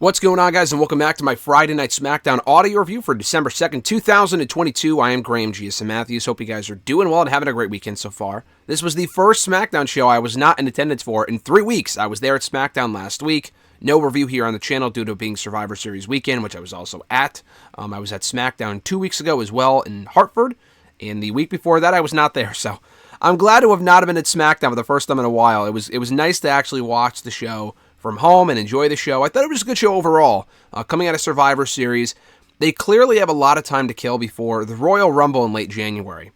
What's going on, guys, and welcome back to my Friday Night SmackDown audio review for December 2nd, 2022. I am Graham G.S. Matthews. Hope you guys are doing well and having a great weekend so far. This was the first SmackDown show I was not in attendance for in 3 weeks. I was there at SmackDown last week. No review here on the channel due to it being Survivor Series weekend, which I was also at. I was at SmackDown 2 weeks ago as well in Hartford, and the week before that I was not there, so I'm glad to have not been at SmackDown for the first time in a while. It was nice to actually watch the show from home and enjoy the show. I thought it was a good show overall. Coming out of Survivor Series, they clearly have a lot of time to kill before the Royal Rumble in late January.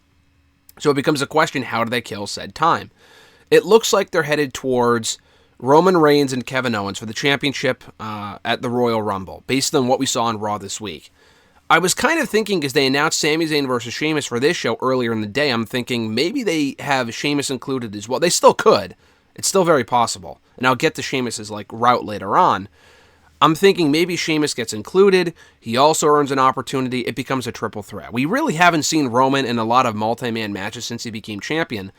So it becomes a question, how do they kill said time? It looks like they're headed towards Roman Reigns and Kevin Owens for the championship at the Royal Rumble, based on what we saw on Raw this week. I was kind of thinking, because they announced Sami Zayn versus Sheamus for this show earlier in the day, I'm thinking maybe they have Sheamus included as well. They still could. It's still very possible. And I'll get to Sheamus's route later on. I'm thinking maybe Sheamus gets included. He also earns an opportunity. It becomes a triple threat. We really haven't seen Roman in a lot of multi-man matches since he became champion.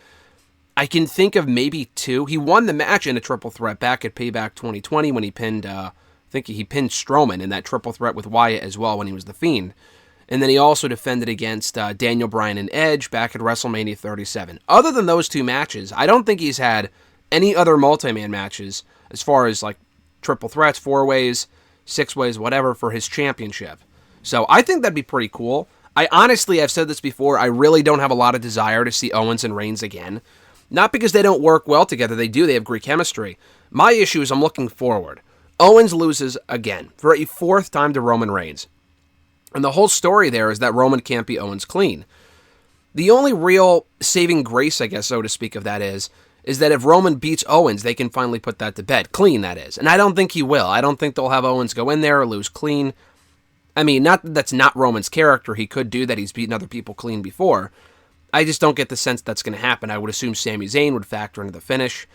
I can think of maybe 2. He won the match in a triple threat back at Payback 2020 when he pinned, I think he pinned Strowman in that triple threat with Wyatt as well when he was the Fiend. And then he also defended against Daniel Bryan and Edge back at WrestleMania 37. Other than those 2 matches, I don't think he's had any other multi-man matches as far as triple threats, 4-ways, 6-ways, whatever, for his championship. So I think that'd be pretty cool. I've said this before, I really don't have a lot of desire to see Owens and Reigns again. Not because they don't work well together, they do, they have great chemistry. My issue is I'm looking forward. Owens loses again, for a 4th time to Roman Reigns. And the whole story there is that Roman can't be Owens clean. The only real saving grace, I guess, so to speak, of that is that if Roman beats Owens, they can finally put that to bed. Clean, that is. And I don't think he will. I don't think they'll have Owens go in there or lose clean. I mean, not that that's not Roman's character. He could do that. He's beaten other people clean before. I just don't get the sense that's going to happen. I would assume Sami Zayn would factor into the finish.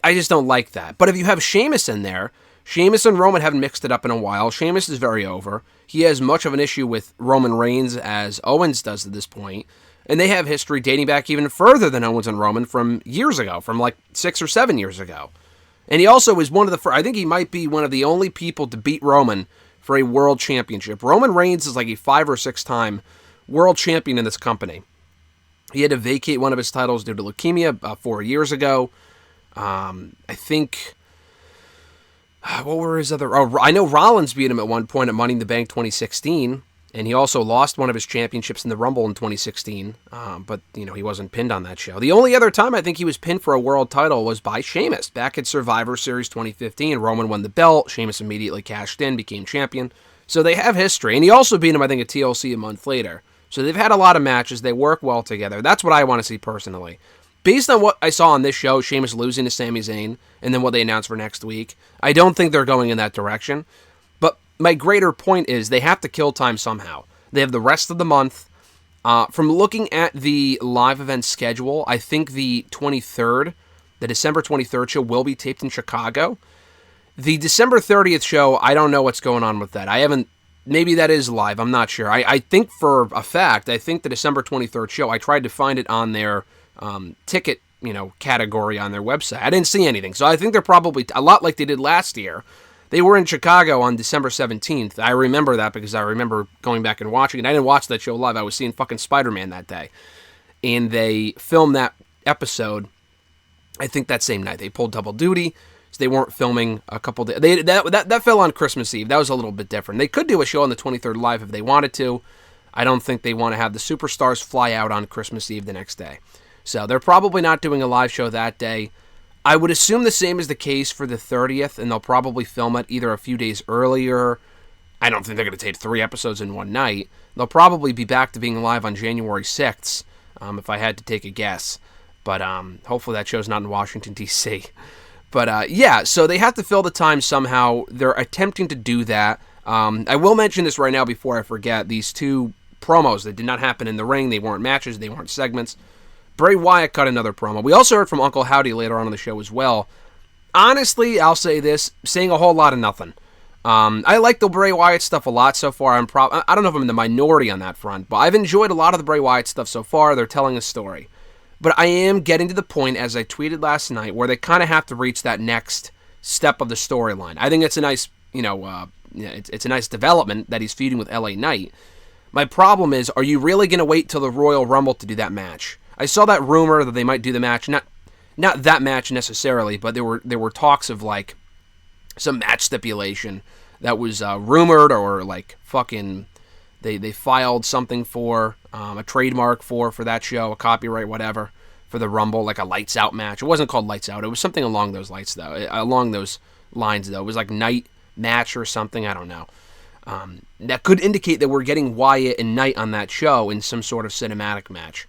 I just don't like that. But if you have Sheamus in there, Sheamus and Roman haven't mixed it up in a while. Sheamus is very over. He has much of an issue with Roman Reigns as Owens does at this point. And they have history dating back even further than Owens and Roman from years ago, from 6 or 7 years ago. And he also is one of the first, I think he might be one of the only people to beat Roman for a world championship. Roman Reigns is a 5 or 6 time world champion in this company. He had to vacate one of his titles due to leukemia 4 years ago. I think, what were his other, I know Rollins beat him at one point at Money in the Bank 2016. And he also lost one of his championships in the Rumble in 2016, but, he wasn't pinned on that show. The only other time I think he was pinned for a world title was by Sheamus, back at Survivor Series 2015. Roman won the belt, Sheamus immediately cashed in, became champion. So they have history, and he also beat him, I think, at TLC a month later. So they've had a lot of matches, they work well together. That's what I want to see personally. Based on what I saw on this show, Sheamus losing to Sami Zayn, and then what they announced for next week, I don't think they're going in that direction. My greater point is they have to kill time somehow. They have the rest of the month. From looking at the live event schedule, I think the December 23rd show will be taped in Chicago. The December 30th show, I don't know what's going on with that. Maybe that is live, I'm not sure. I think for a fact, I think the December 23rd show, I tried to find it on their ticket, category on their website. I didn't see anything. So I think they're probably a lot like they did last year. They were in Chicago on December 17th. I remember that because I remember going back and watching it. I didn't watch that show live. I was seeing fucking Spider-Man that day. And they filmed that episode, I think that same night. They pulled double duty, so they weren't filming a couple days. That fell on Christmas Eve. That was a little bit different. They could do a show on the 23rd live if they wanted to. I don't think they want to have the superstars fly out on Christmas Eve the next day. So they're probably not doing a live show that day. I would assume the same is the case for the 30th, and they'll probably film it either a few days earlier. I don't think they're going to tape 3 episodes in one night. They'll probably be back to being live on January 6th, if I had to take a guess. But hopefully that show's not in Washington, D.C. But yeah, so they have to fill the time somehow. They're attempting to do that. I will mention this right now before I forget. These 2 promos that did not happen in the ring, they weren't matches, they weren't segments. Bray Wyatt cut another promo. We also heard from Uncle Howdy later on in the show as well. Honestly, I'll say this, saying a whole lot of nothing. I like the Bray Wyatt stuff a lot so far. I don't know if I'm in the minority on that front, but I've enjoyed a lot of the Bray Wyatt stuff so far. They're telling a story. But I am getting to the point, as I tweeted last night, where they kind of have to reach that next step of the storyline. I think it's a nice, it's a nice development that he's feuding with LA Knight. My problem is, are you really going to wait till the Royal Rumble to do that match? I saw that rumor that they might do the match, not that match necessarily, but there were talks of like some match stipulation that was rumored, or like fucking they filed something for a trademark for that show, a copyright, whatever, for the Rumble, like a Lights Out match. It wasn't called Lights Out. It was something along those lines though. It was like Night match or something. I don't know. That could indicate that we're getting Wyatt and Knight on that show in some sort of cinematic match.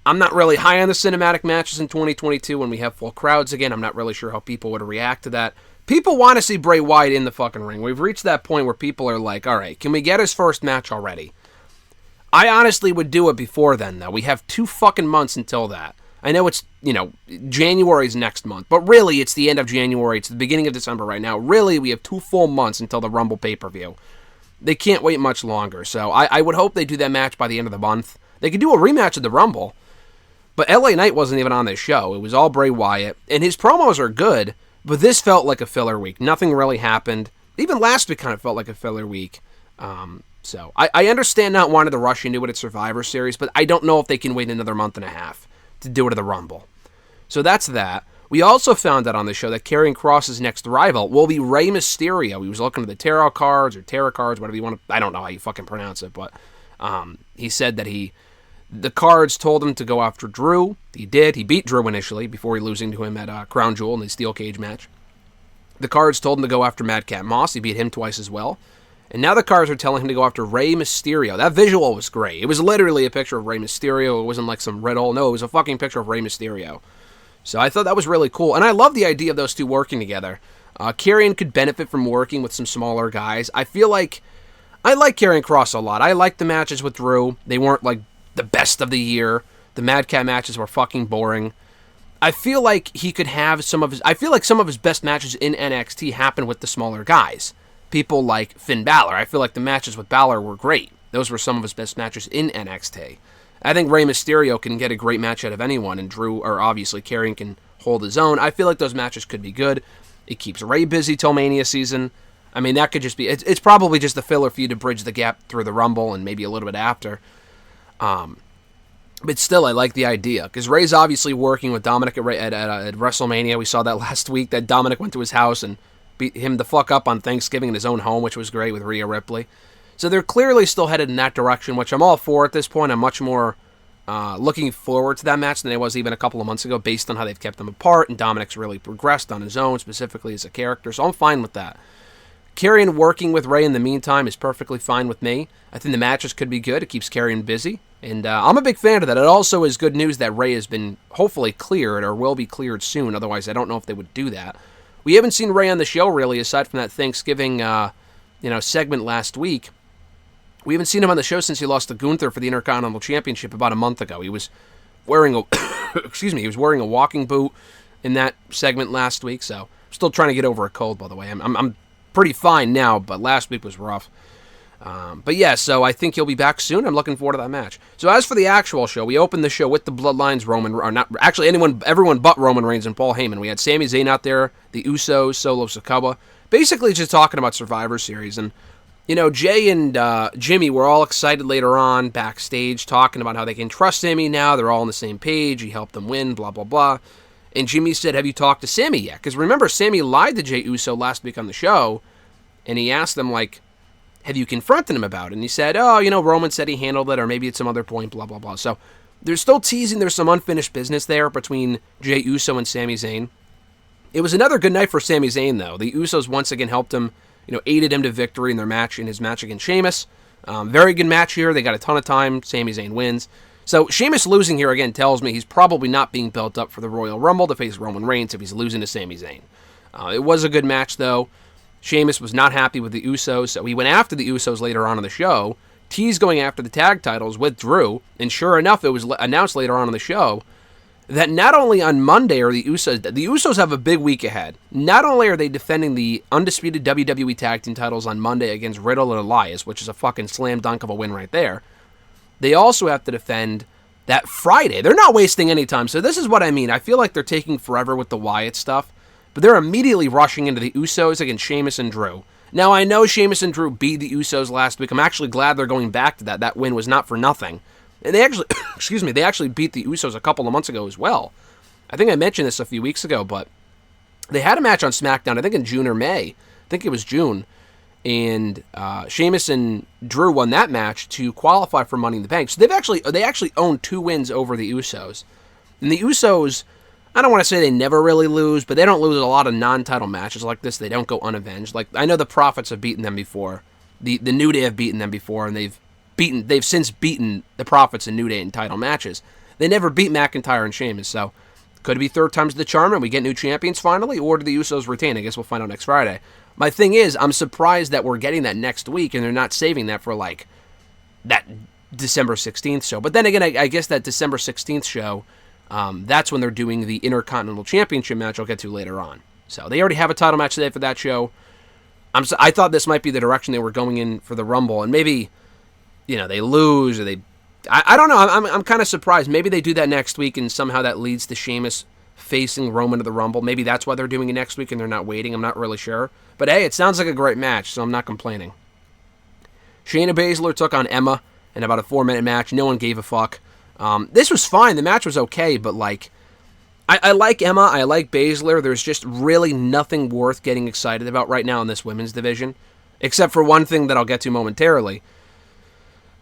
I'm not really high on the cinematic matches in 2022 when we have full crowds again. I'm not really sure how people would react to that. People want to see Bray Wyatt in the fucking ring. We've reached that point where people are like, all right, can we get his first match already? I honestly would do it before then, though. We have 2 fucking months until that. I know it's, January's next month, but really it's the end of January. It's the beginning of December right now. Really, we have 2 full months until the Rumble pay-per-view. They can't wait much longer, so I would hope they do that match by the end of the month. They could do a rematch of the Rumble, but LA Knight wasn't even on this show. It was all Bray Wyatt, and his promos are good, but this felt like a filler week. Nothing really happened. Even last week kind of felt like a filler week. So I understand not wanting to rush into it at Survivor Series, but I don't know if they can wait another month and a half to do it at the Rumble. So that's that. We also found out on the show that Karrion Kross's next rival will be Rey Mysterio. He was looking at the tarot cards, whatever you want to... I don't know how you fucking pronounce it, but he said that the cards told him to go after Drew. He did. He beat Drew initially before losing to him at Crown Jewel in the Steel Cage match. The cards told him to go after Madcap Moss. He beat him twice as well. And now the cards are telling him to go after Rey Mysterio. That visual was great. It was literally a picture of Rey Mysterio. It wasn't like some riddle. No, it was a fucking picture of Rey Mysterio. So I thought that was really cool. And I love the idea of those two working together. Karrion could benefit from working with some smaller guys. I feel like I like Karrion Kross a lot. I liked the matches with Drew. They weren't like the best of the year. The Madcap matches were fucking boring. I feel like he could have some of his best matches in NXT happen with the smaller guys. People like Finn Balor. I feel like the matches with Balor were great. Those were some of his best matches in NXT. I think Rey Mysterio can get a great match out of anyone, and obviously Karrion can hold his own. I feel like those matches could be good. It keeps Rey busy till Mania season. I mean, that could just be... It's probably just a filler for you to bridge the gap through the Rumble and maybe a little bit after. But still, I like the idea, because Rey's obviously working with Dominic at WrestleMania. We saw that last week, that Dominic went to his house and beat him the fuck up on Thanksgiving in his own home, which was great with Rhea Ripley. So they're clearly still headed in that direction, which I'm all for at this point. I'm much more looking forward to that match than I was even a couple of months ago, based on how they've kept them apart, and Dominic's really progressed on his own, specifically as a character, so I'm fine with that. Karrion working with Rey in the meantime is perfectly fine with me. I think the matches could be good. It keeps Karrion busy, and I'm a big fan of that. It also is good news that Rey has been hopefully cleared, or will be cleared soon, otherwise I don't know if they would do that. We haven't seen Rey on the show, really, aside from that Thanksgiving segment last week. We haven't seen him on the show since he lost to Gunther for the Intercontinental Championship about a month ago. He was wearing a walking boot in that segment last week, so I'm still trying to get over a cold, by the way. I'm pretty fine now, but last week was rough. But yeah, so I think he'll be back soon. I'm looking forward to that match. So as for the actual show, we opened the show with the Bloodlines, everyone but Roman Reigns and Paul Heyman. We had Sami Zayn out there, the Usos, Solo Sikoa, basically just talking about Survivor Series. And Jay and Jimmy were all excited later on backstage, talking about how they can trust Sami now. They're all on the same page. He helped them win, blah, blah, blah. And Jimmy said, have you talked to Sami yet? Because remember, Sami lied to Jey Uso last week on the show, and he asked them, have you confronted him about it? And he said, Roman said he handled it, or maybe at some other point, blah, blah, blah. So they're still teasing there's some unfinished business there between Jey Uso and Sami Zayn. It was another good night for Sami Zayn, though. The Usos once again helped him, aided him to victory in his match against Sheamus. Very good match here. They got a ton of time. Sami Zayn wins. So Sheamus losing here again tells me he's probably not being built up for the Royal Rumble to face Roman Reigns if he's losing to Sami Zayn. It was a good match, though. Sheamus was not happy with the Usos, so he went after the Usos later on in the show. Teased going after the tag titles with Drew, and sure enough, it was announced later on in the show that not only on Monday are the Usos have a big week ahead. Not only are they defending the undisputed WWE Tag Team titles on Monday against Riddle and Elias, which is a fucking slam dunk of a win right there, they also have to defend that Friday. They're not wasting any time, so this is what I mean. I feel like they're taking forever with the Wyatt stuff, but they're immediately rushing into the Usos against Sheamus and Drew. Now, I know Sheamus and Drew beat the Usos last week. I'm actually glad they're going back to that. That win was not for nothing. And they actually, excuse me, they actually beat the Usos a couple of months ago as well. I think I mentioned this a few weeks ago, but they had a match on SmackDown, I think in June or May. I think it was June. And Sheamus and Drew won that match to qualify for Money in the Bank. So they actually own 2 wins over the Usos. And the Usos, I don't want to say they never really lose, but they don't lose a lot of non-title matches like this. They don't go unavenged. Like, I know the Profits have beaten them before. The New Day have beaten them before, and they've since beaten the Profits and New Day in title matches. They never beat McIntyre and Sheamus, so could it be third time's the charm and we get new champions finally, or do the Usos retain? I guess we'll find out next Friday. My thing is, I'm surprised that we're getting that next week and they're not saving that for, like, that December 16th show. But then again, I guess that December 16th show, that's when they're doing the Intercontinental Championship match I'll get to later on. So they already have a title match today for that show. I thought this might be the direction they were going in for the Rumble, and maybe, they lose or I don't know. I'm kind of surprised. Maybe they do that next week and somehow that leads to Sheamus facing Roman to the Rumble. Maybe that's why they're doing it next week and they're not waiting. I'm not really sure. But hey, it sounds like a great match, so I'm not complaining. Shayna Baszler took on Emma in about a 4-minute match. No one gave a fuck. This was fine. The match was okay, but I like Emma. I like Baszler. There's just really nothing worth getting excited about right now in this women's division, except for one thing that I'll get to momentarily.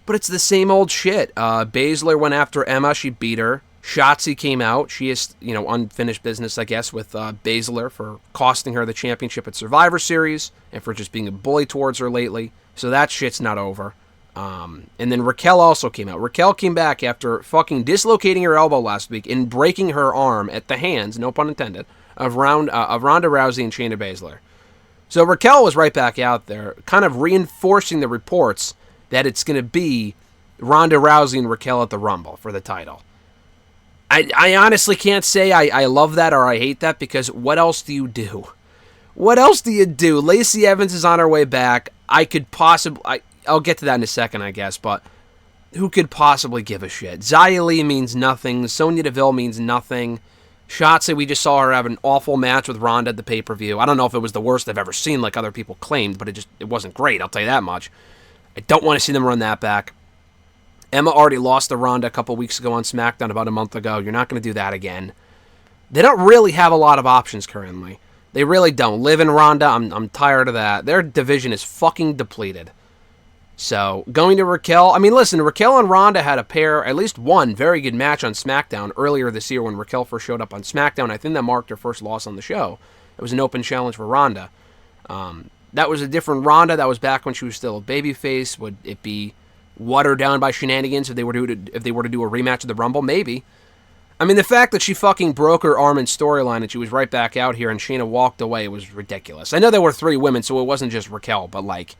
But it's the same old shit. Baszler went after Emma. She beat her. Shotzi came out. She is, unfinished business, I guess, with Baszler for costing her the championship at Survivor Series and for just being a bully towards her lately. So that shit's not over. And then Raquel also came out. Raquel came back after fucking dislocating her elbow last week and breaking her arm at the hands, no pun intended, of Ronda Rousey and Shayna Baszler. So Raquel was right back out there, kind of reinforcing the reports that it's going to be Ronda Rousey and Raquel at the Rumble for the title. I honestly can't say I love that or I hate that, because what else do you do? What else do you do? Lacey Evans is on her way back. I'll get to that in a second, I guess, but who could possibly give a shit? Xia Li means nothing. Sonya Deville means nothing. Shotzi, we just saw her have an awful match with Ronda at the pay-per-view. I don't know if it was the worst I've ever seen like other people claimed, but it wasn't great, I'll tell you that much. I don't want to see them run that back. Emma already lost to Ronda a couple weeks ago on SmackDown about a month ago. You're not going to do that again. They don't really have a lot of options currently. They really don't. Liv and Ronda, I'm tired of that. Their division is fucking depleted. So, going to Raquel, listen, Raquel and Ronda had at least one very good match on SmackDown earlier this year when Raquel first showed up on SmackDown. I think that marked her first loss on the show. It was an open challenge for Ronda. That was a different Ronda. That was back when she was still a babyface. Would it be watered down by shenanigans if they were to do a rematch of the Rumble? Maybe. The fact that she fucking broke her arm in storyline and she was right back out here and Shayna walked away was ridiculous. I know there were 3 women, so it wasn't just Raquel, but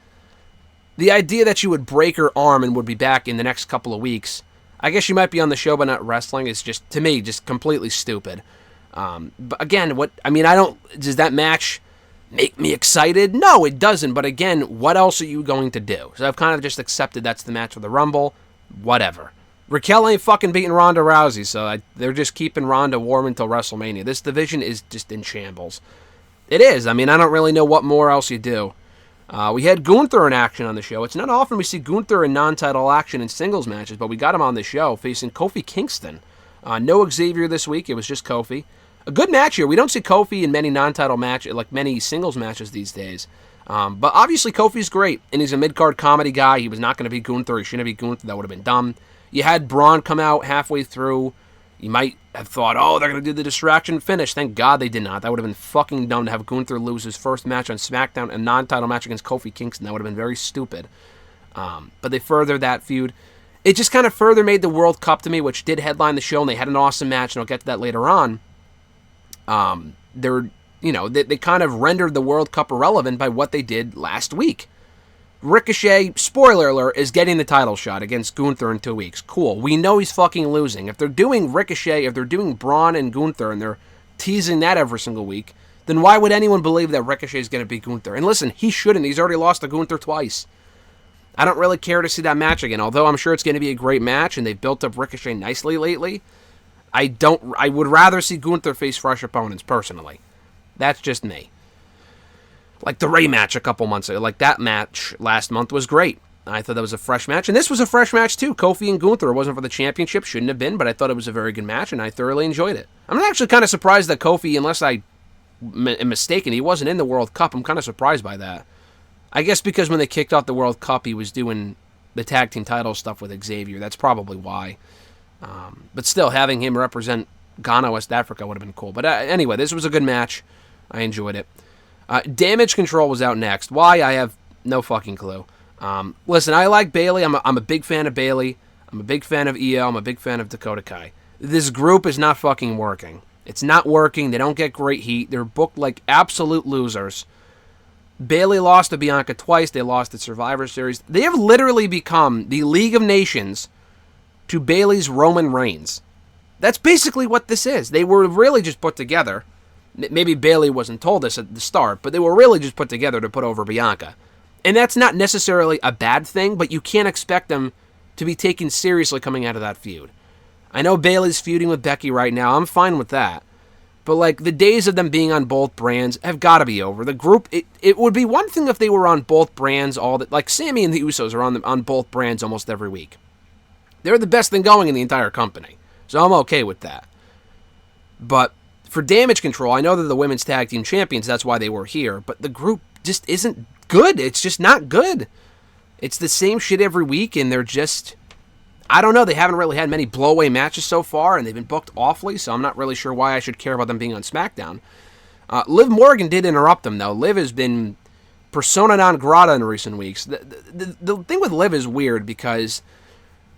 the idea that she would break her arm and would be back in the next couple of weeks, I guess she might be on the show but not wrestling, is just, to me, just completely stupid. But again, does that match make me excited? No, it doesn't. But again, what else are you going to do? So I've kind of just accepted that's the match for the Rumble. Whatever. Raquel ain't fucking beating Ronda Rousey, so they're just keeping Ronda warm until WrestleMania. This division is just in shambles. It is. I don't really know what more else you do. We had Gunther in action on the show. It's not often we see Gunther in non-title action in singles matches, but we got him on the show facing Kofi Kingston. No Xavier this week. It was just Kofi. A good match here. We don't see Kofi in many non-title matches, like many singles matches these days. But obviously Kofi's great, and he's a mid-card comedy guy. He was not going to be Gunther. He shouldn't be Gunther. That would have been dumb. You had Braun come out halfway through. You might have thought, they're going to do the distraction finish. Thank God they did not. That would have been fucking dumb to have Gunther lose his first match on SmackDown, a non-title match against Kofi Kingston. That would have been very stupid. But they furthered that feud. It just kind of further made the World Cup to me, which did headline the show, and they had an awesome match, and I'll get to that later on. They kind of rendered the World Cup irrelevant by what they did last week. Ricochet, spoiler alert, is getting the title shot against Gunther in 2 weeks. Cool. We know he's fucking losing. If they're doing Ricochet, if they're doing Braun and Gunther, and they're teasing that every single week, then why would anyone believe that Ricochet is going to beat Gunther? And listen, he shouldn't. He's already lost to Gunther twice. I don't really care to see that match again, although I'm sure it's going to be a great match, and they've built up Ricochet nicely lately. I would rather see Gunther face fresh opponents, personally. That's just me. Like the Ray match a couple months ago. Like that match last month was great. I thought that was a fresh match. And this was a fresh match too. Kofi and Gunther. It wasn't for the championship. Shouldn't have been, but I thought it was a very good match, and I thoroughly enjoyed it. I'm actually kind of surprised that Kofi, unless I am mistaken, he wasn't in the World Cup. I'm kind of surprised by that. I guess because when they kicked off the World Cup, he was doing the tag team title stuff with Xavier. That's probably why. But still, having him represent Ghana, West Africa would have been cool. But anyway, this was a good match. I enjoyed it. Damage Control was out next. Why? I have no fucking clue. Listen, I like Bayley. I'm a big fan of Bayley. I'm a big fan of Io. I'm a big fan of Dakota Kai. This group is not fucking working. It's not working. They don't get great heat. They're booked like absolute losers. Bayley lost to Bianca twice. They lost at Survivor Series. They have literally become the League of Nations to Bayley's Roman Reigns. That's basically what this is. They were really just put together. Maybe Bayley wasn't told this at the start, but they were really just put together to put over Bianca. And that's not necessarily a bad thing, but you can't expect them to be taken seriously coming out of that feud. I know Bayley's feuding with Becky right now. I'm fine with that. But, like, the days of them being on both brands have got to be over. The group, it would be one thing if they were on both brands all the... Like, Sami and the Usos are on both brands almost every week. They're the best thing going in the entire company. So I'm okay with that. But for Damage Control, I know they're the women's tag team champions. That's why they were here. But the group just isn't good. It's just not good. It's the same shit every week, and they're just... I don't know. They haven't really had many blowaway matches so far, and they've been booked awfully, so I'm not really sure why I should care about them being on SmackDown. Liv Morgan did interrupt them, though. Liv has been persona non grata in recent weeks. The thing with Liv is weird because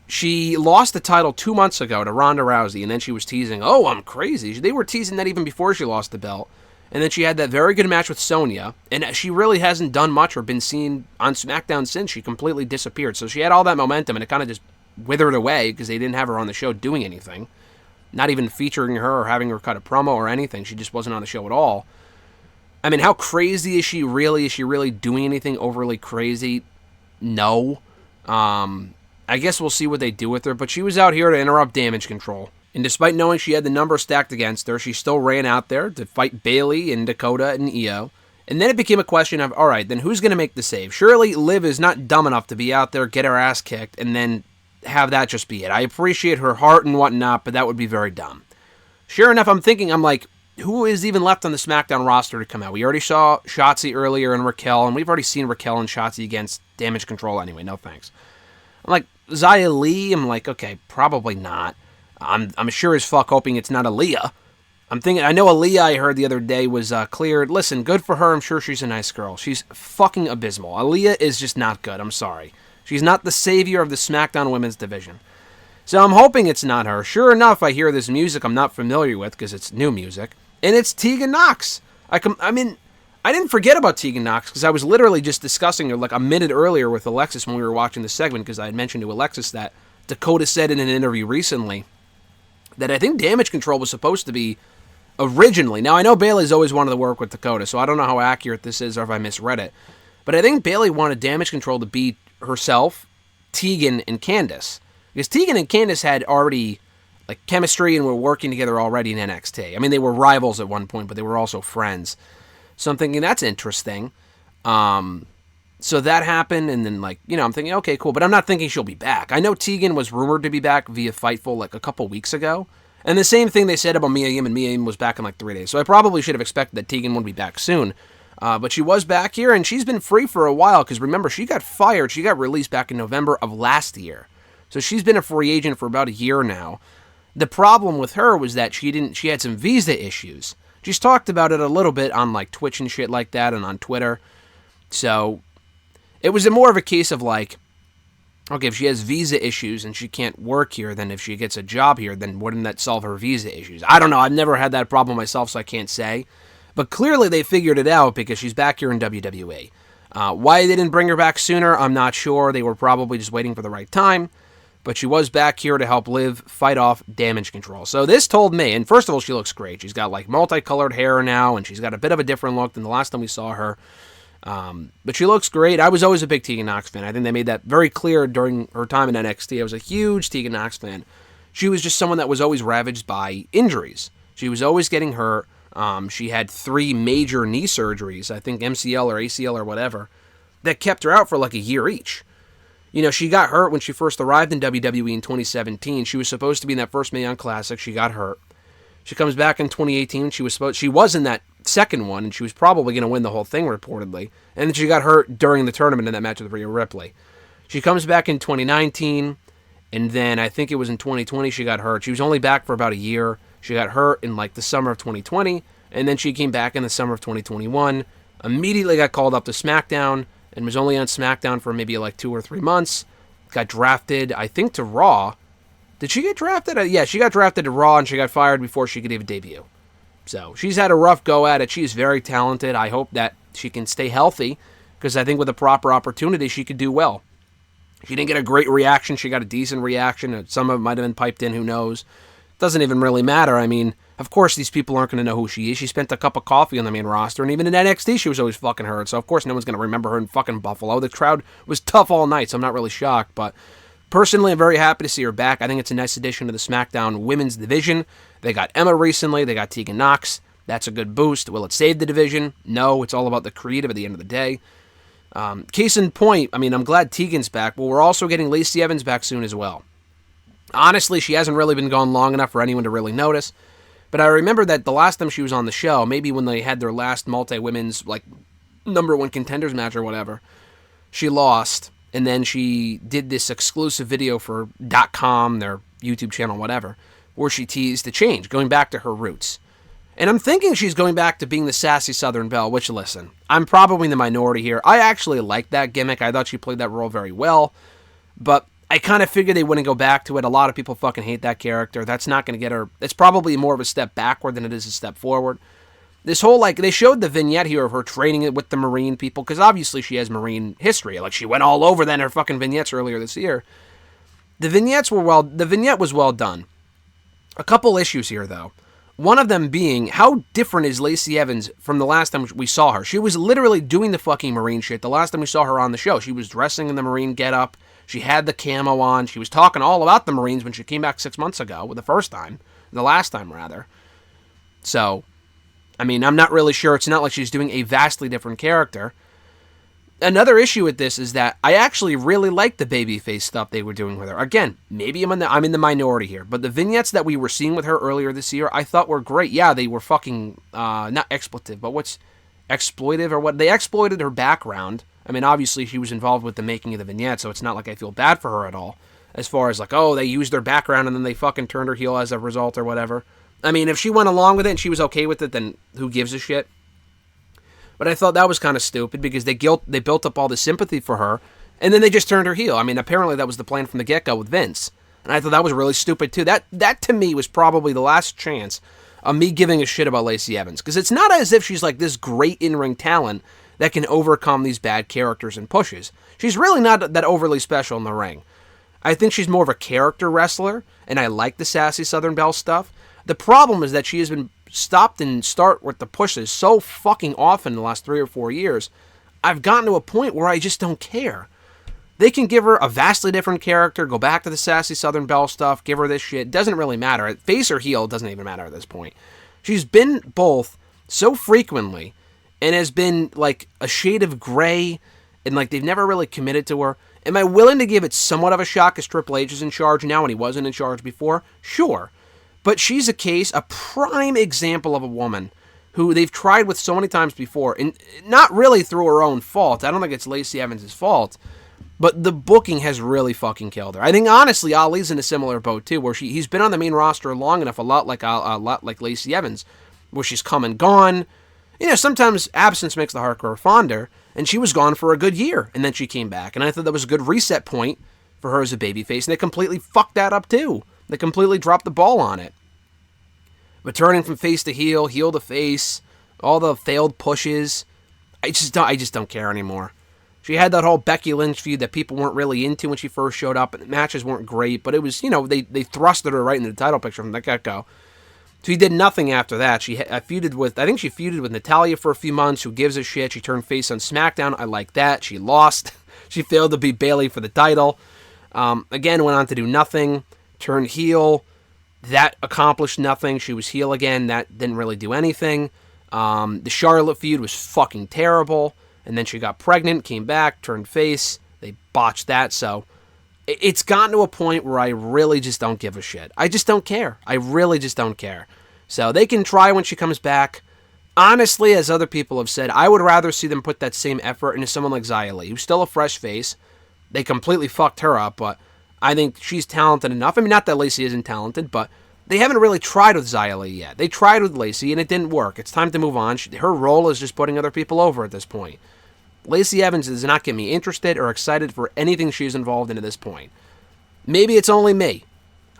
she lost the title 2 months ago to Ronda Rousey, and then she was teasing, oh, I'm crazy. They were teasing that even before she lost the belt. And then she had that very good match with Sonya, and she really hasn't done much or been seen on SmackDown since. She completely disappeared. So she had all that momentum, and it kind of just withered away because they didn't have her on the show doing anything. Not even featuring her or having her cut a promo or anything. She just wasn't on the show at all. I mean, how crazy is she really? Is she really doing anything overly crazy? No. I guess we'll see what they do with her, but she was out here to interrupt Damage Control. And despite knowing she had the number stacked against her, she still ran out there to fight Bayley and Dakota and Io. And then it became a question of, all right, then who's going to make the save? Surely Liv is not dumb enough to be out there, get her ass kicked, and then have that just be it. I appreciate her heart and whatnot, but that would be very dumb. Sure enough, I'm like, who is even left on the SmackDown roster to come out? We already saw Shotzi earlier and Raquel, and we've already seen Raquel and Shotzi against Damage Control anyway, no thanks. I'm like, Xia Li, I'm like, okay, probably not. I'm sure as fuck hoping it's not Aaliyah. I'm thinking, I know Aaliyah, I heard the other day, was cleared. Listen, good for her. I'm sure she's a nice girl. She's fucking abysmal. Aaliyah is just not good. I'm sorry. She's not the savior of the SmackDown women's division. So I'm hoping it's not her. Sure enough, I hear this music I'm not familiar with because it's new music. And it's Tegan Nox. I didn't forget about Tegan Nox because I was literally just discussing her like a minute earlier with Alexis when we were watching the segment because I had mentioned to Alexis that Dakota said in an interview recently that I think Damage Control was supposed to be originally. Now, I know Bayley's always wanted to work with Dakota, so I don't know how accurate this is or if I misread it. But I think Bayley wanted Damage Control to be herself, Tegan, and Candice. Because Tegan and Candice had already like chemistry and were working together already in NXT. I mean, they were rivals at one point, but they were also friends. So I'm thinking that's interesting. So that happened, and then, like, you know, I'm thinking, okay, cool, but I'm not thinking she'll be back. I know Tegan was rumored to be back via Fightful, like, a couple weeks ago, and the same thing they said about Mia Yim, and Mia Yim was back in, like, 3 days, so I probably should have expected that Tegan would be back soon, but she was back here, and she's been free for a while, because remember, she got fired, she got released back in November of last year, so she's been a free agent for about a year now. The problem with her was that she had some visa issues. She's talked about it a little bit on, like, Twitch and shit like that, and on Twitter, so it was more of a case of like, okay, if she has visa issues and she can't work here, then if she gets a job here, then wouldn't that solve her visa issues? I don't know. I've never had that problem myself, so I can't say. But clearly they figured it out because she's back here in WWE. Why they didn't bring her back sooner, I'm not sure. They were probably just waiting for the right time. But she was back here to help Liv fight off Damage Control. So this told me, and first of all, she looks great. She's got like multicolored hair now, and she's got a bit of a different look than the last time we saw her. But she looks great. I was always a big Tegan Nox fan. I think they made that very clear during her time in NXT. I was a huge Tegan Nox fan. She was just someone that was always ravaged by injuries. She was always getting hurt. She had 3 major knee surgeries, I think MCL or ACL or whatever, that kept her out for like a year each. You know, she got hurt when she first arrived in WWE in 2017. She was supposed to be in that first Mae Young Classic. She got hurt. She comes back in 2018. She was in that second one, and she was probably going to win the whole thing, reportedly. And then she got hurt during the tournament in that match with Rhea Ripley. She comes back in 2019, and then I think it was in 2020 she got hurt. She was only back for about a year. She got hurt in like the summer of 2020, and then she came back in the summer of 2021, immediately got called up to SmackDown, and was only on SmackDown for maybe like 2 or 3 months. Got drafted, I think, to Raw. Did she get drafted? Yeah, she got drafted to Raw, and she got fired before she could even debut. So she's had a rough go at it. She is very talented. I hope that she can stay healthy, because I think with a proper opportunity, she could do well. She didn't get a great reaction. She got a decent reaction. Some of it might have been piped in. Who knows? Doesn't even really matter. I mean, of course these people aren't going to know who she is. She spent a cup of coffee on the main roster, and even in NXT she was always fucking hurt. So of course no one's going to remember her in fucking Buffalo. The crowd was tough all night, so I'm not really shocked. But personally, I'm very happy to see her back. I think it's a nice addition to the SmackDown women's division. They got Emma recently. They got Tegan Nox. That's a good boost. Will it save the division? No, it's all about the creative at the end of the day. Case in point, I mean, I'm glad Tegan's back, but we're also getting Lacey Evans back soon as well. Honestly, she hasn't really been gone long enough for anyone to really notice. But I remember that the last time she was on the show, maybe when they had their last multi-women's, like, #1 contenders match or whatever, she lost. And then she did this exclusive video for .com, their YouTube channel, whatever, where she teased the change, going back to her roots. And I'm thinking she's going back to being the sassy Southern Belle, which, listen, I'm probably in the minority here. I actually liked that gimmick. I thought she played that role very well. But I kind of figured they wouldn't go back to it. A lot of people fucking hate that character. That's not going to get her... It's probably more of a step backward than it is a step forward. This whole, like, they showed the vignette here of her training it with the Marine people, because obviously she has Marine history. Like, she went all over then her fucking vignettes earlier this year. The vignette was well done. A couple issues here, though. One of them being, how different is Lacey Evans from the last time we saw her? She was literally doing the fucking Marine shit the last time we saw her on the show. She was dressing in the Marine getup. She had the camo on. She was talking all about the Marines when she came back 6 months ago, the last time rather. So, I mean, I'm not really sure. It's not like she's doing a vastly different character. Another issue with this is that I actually really like the babyface stuff they were doing with her. Again, maybe I'm in the minority here, but the vignettes that we were seeing with her earlier this year, I thought were great. Yeah, they were fucking, not expletive, but what's exploitive or what? They exploited her background. I mean, obviously she was involved with the making of the vignette, so it's not like I feel bad for her at all. As far as like, oh, they used their background and then they fucking turned her heel as a result or whatever. I mean, if she went along with it and she was okay with it, then who gives a shit? But I thought that was kind of stupid because they built up all this sympathy for her, and then they just turned her heel. I mean, apparently that was the plan from the get-go with Vince. And I thought that was really stupid, too. That to me, was probably the last chance of me giving a shit about Lacey Evans. Because it's not as if she's like this great in-ring talent that can overcome these bad characters and pushes. She's really not that overly special in the ring. I think she's more of a character wrestler, and I like the sassy Southern Belle stuff. The problem is that she has been stopped and start with the pushes so fucking often in the last 3 or 4 years, I've gotten to a point where I just don't care. They can give her a vastly different character, go back to the sassy Southern Belle stuff, give her this shit. It doesn't really matter. Face or heel, it doesn't even matter at this point. She's been both so frequently and has been like a shade of gray, and like they've never really committed to her. Am I willing to give it somewhat of a shot because Triple H is in charge now and he wasn't in charge before? Sure. But she's a prime example of a woman who they've tried with so many times before, and not really through her own fault. I don't think it's Lacey Evans' fault, but the booking has really fucking killed her. I think, honestly, Ali's in a similar boat, too, where he's been on the main roster long enough, a lot like Lacey Evans, where she's come and gone. You know, sometimes absence makes the heart grow fonder, and she was gone for a good year, and then she came back, and I thought that was a good reset point for her as a babyface, and they completely fucked that up, too. They completely dropped the ball on it. But turning from face to heel to face, all the failed pushes, I just don't care anymore. She had that whole Becky Lynch feud that people weren't really into when she first showed up, and the matches weren't great, but it was, you know, they thrusted her right into the title picture from the get-go. She did nothing after that. I think she feuded with Natalya for a few months, who gives a shit. She turned face on SmackDown. I like that. She lost. She failed to beat Bayley for the title. Again, went on to do nothing. Turned heel. That accomplished nothing. She was heel again. That didn't really do anything. The Charlotte feud was fucking terrible. And then she got pregnant, came back, turned face. They botched that. So it's gotten to a point where I really just don't give a shit. I just don't care. I really just don't care. So they can try when she comes back. Honestly, as other people have said, I would rather see them put that same effort into someone like Xia Li, who's still a fresh face. They completely fucked her up, but I think she's talented enough. I mean, not that Lacey isn't talented, but they haven't really tried with Xia Li yet. They tried with Lacey, and it didn't work. It's time to move on. Her role is just putting other people over at this point. Lacey Evans does not get me interested or excited for anything she's involved in at this point. Maybe it's only me.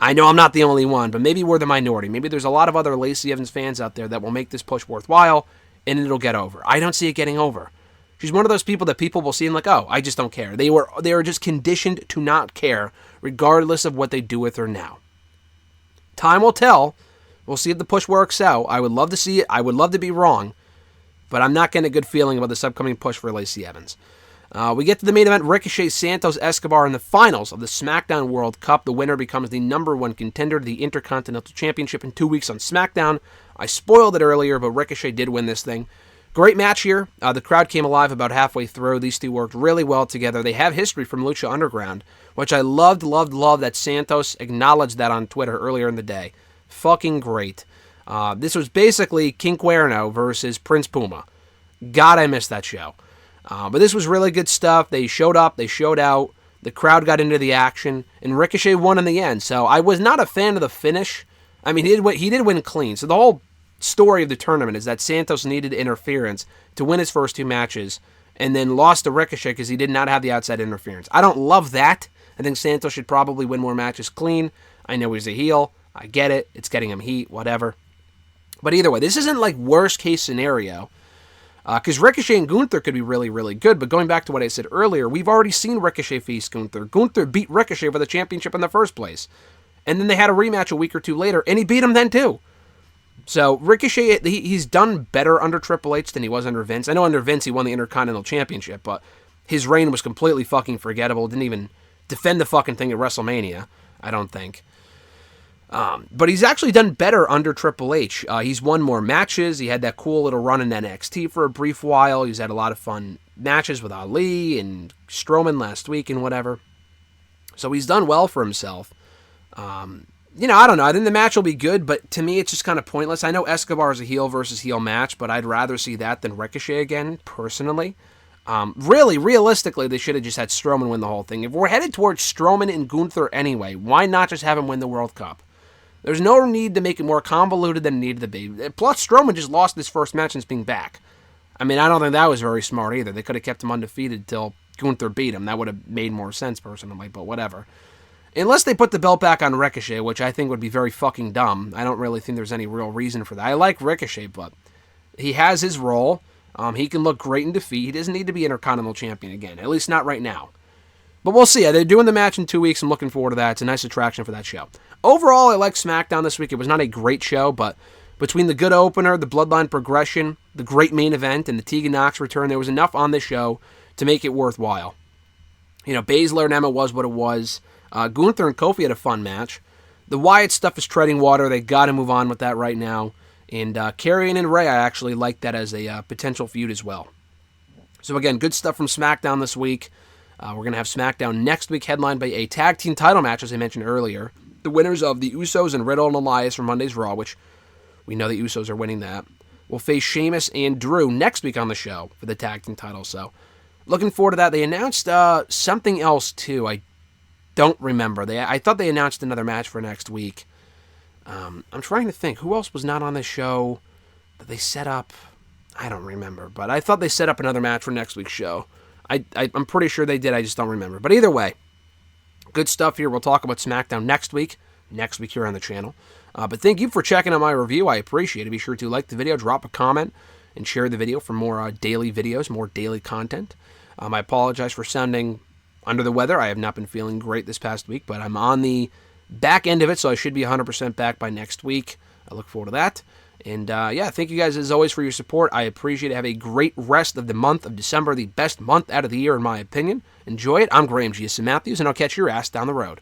I know I'm not the only one, but maybe we're the minority. Maybe there's a lot of other Lacey Evans fans out there that will make this push worthwhile, and it'll get over. I don't see it getting over. She's one of those people that people will see and like, oh, I just don't care. They were just conditioned to not care, regardless of what they do with her now. Time will tell. We'll see if the push works out. I would love to see it. I would love to be wrong. But I'm not getting a good feeling about this upcoming push for Lacey Evans. We get to the main event, Ricochet, Santos Escobar in the finals of the SmackDown World Cup. The winner becomes the #1 contender to the Intercontinental Championship in 2 weeks on SmackDown. I spoiled it earlier, but Ricochet did win this thing. Great match here. The crowd came alive about halfway through. These two worked really well together. They have history from Lucha Underground, which I loved that Santos acknowledged that on Twitter earlier in the day. Fucking great. This was basically King Cuerno versus Prince Puma. God, I missed that show. But this was really good stuff. They showed up. They showed out. The crowd got into the action. And Ricochet won in the end. So I was not a fan of the finish. I mean, he did win clean. So the whole story of the tournament is that Santos needed interference to win his first 2 matches and then lost to Ricochet because he did not have the outside interference. I don't love that. I think Santos should probably win more matches clean. I know he's a heel. I get it. It's getting him heat, whatever. But either way, this isn't like worst case scenario. Because Ricochet and Gunther could be really, really good. But going back to what I said earlier, we've already seen Ricochet face Gunther. Gunther beat Ricochet for the championship in the first place. And then they had a rematch a week or 2 later, and he beat him then too. So Ricochet, he's done better under Triple H than he was under Vince. I know under Vince he won the Intercontinental Championship, but his reign was completely fucking forgettable. Didn't even defend the fucking thing at WrestleMania, I don't think. But he's actually done better under Triple H. He's won more matches. He had that cool little run in NXT for a brief while. He's had a lot of fun matches with Ali and Strowman last week and whatever. So he's done well for himself. I don't know. I think the match will be good, but to me it's just kind of pointless. I know Escobar is a heel versus heel match, but I'd rather see that than Ricochet again, personally. Really, realistically, they should have just had Strowman win the whole thing. If we're headed towards Strowman and Gunther anyway, why not just have him win the World Cup? There's no need to make it more convoluted than it needed to be. Plus, Strowman just lost his first match since being back. I mean, I don't think that was very smart either. They could have kept him undefeated till Gunther beat him. That would have made more sense, personally, but whatever. Unless they put the belt back on Ricochet, which I think would be very fucking dumb. I don't really think there's any real reason for that. I like Ricochet, but he has his role. He can look great in defeat. He doesn't need to be Intercontinental Champion again, at least not right now. But we'll see. They're doing the match in 2 weeks. I'm looking forward to that. It's a nice attraction for that show. Overall, I like SmackDown this week. It was not a great show, but between the good opener, the Bloodline progression, the great main event, and the Tegan Nox return, there was enough on this show to make it worthwhile. Baszler and Emma was what it was. Gunther and Kofi had a fun match. The Wyatt stuff is treading water. They got to move on with that right now. And Karrion and Ray, I actually like that as a potential feud as well. So again, good stuff from SmackDown this week. We're going to have SmackDown next week headlined by a tag team title match, as I mentioned earlier. The winners of the Usos and Riddle and Elias from Monday's Raw, which we know the Usos are winning that, will face Sheamus and Drew next week on the show for the tag team title. So looking forward to that. They announced something else too. I don't remember. I thought they announced another match for next week. I'm trying to think. Who else was not on this show that they set up? I don't remember. But I thought they set up another match for next week's show. I'm pretty sure they did. I just don't remember. But either way, good stuff here. We'll talk about SmackDown next week here on the channel. But thank you for checking out my review. I appreciate it. Be sure to like the video, drop a comment, and share the video for more daily videos, more daily content. I apologize for sounding under the weather. I have not been feeling great this past week, but I'm on the back end of it, so I should be 100% back by next week. I look forward to that. And thank you guys as always for your support. I appreciate it. Have a great rest of the month of December, the best month out of the year in my opinion. Enjoy it. I'm Graham G. Matthews, and I'll catch your ass down the road.